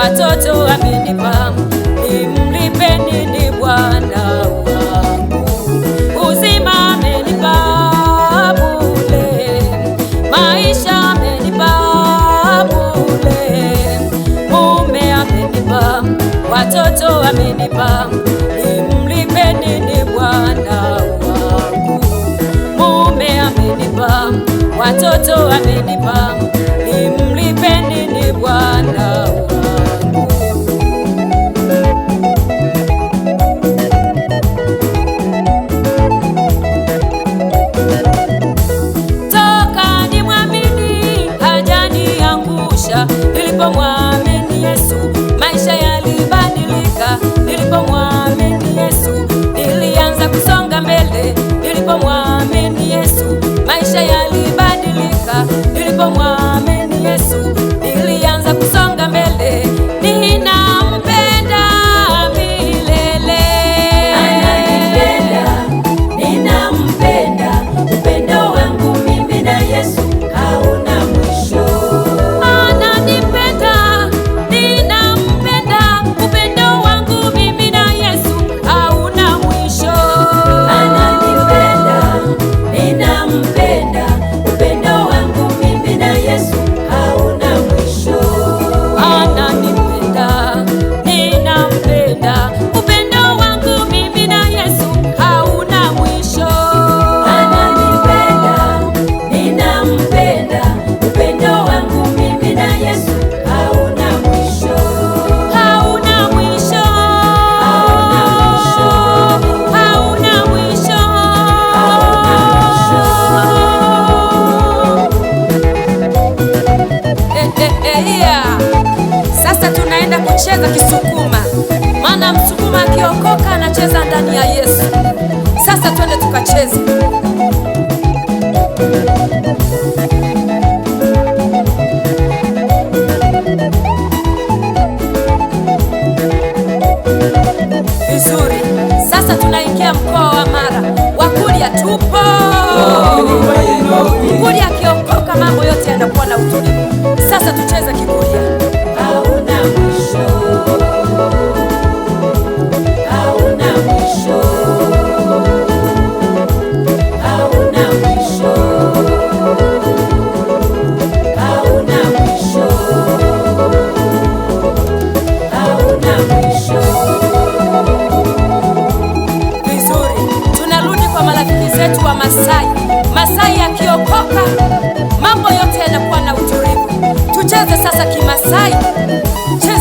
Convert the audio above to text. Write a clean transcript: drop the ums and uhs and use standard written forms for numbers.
watoto amenipa, nimlipe nini Bwana wangu? Uzima amenipa bure, maisha amenipa bure, mume amenipa, watoto amenipa, nimlipe nini Bwana wangu? Mume amenipa, watoto amenipa, nimlipe nini Bwana wangu? Toka nimwamini hajaniangusha, nilipomwamini Yesu maisha yalibadilika. Nilipomwamini Yesu nilianza kusonga mbele. Nilipomwamini Yesu maisha yalibadilika. Nilipomwamini Yesu nilianza kusonga mbele. Ninampenda milele, Ananipenda, ninampenda, upendo wangu mimi na Yesu hauna mwisho. ananipenda, ninampenda, upendo wangu mimi na Yesu hauna mwisho. Ananipenda, ninampenda, upendo wangu mimi na Yesu hauna mwisho. Ananipenda, ninampenda, upendo wangu mimi na Yesu hauna mwisho. Ananipenda, ninampenda, upendo wangu mimi na Yesu hauna mwisho. Hauna mwisho, hauna mwisho. Yeah. Sasa tunaenda kucheza Kisukuma, maana Msukuma akiokoka anacheza ndani ya Yesu. Sasa twende tukacheze. Vizuri. Sasa tunaingia mkoa wa Mara. Wakurya tupo. Mkurya akiokoka mambo yote yanakuwa na utulivu. Sasa tucheze Kikurya. Hauna mwisho, hauna mwisho, hauna mwisho, hauna mwisho, hauna mwisho. Vizuri. Tunarudi kwa marafiki zetu wa Masai. Masai akiokoka mambo yote yanakuwa na utulivu. Tucheze sasa Kimasai. Cheza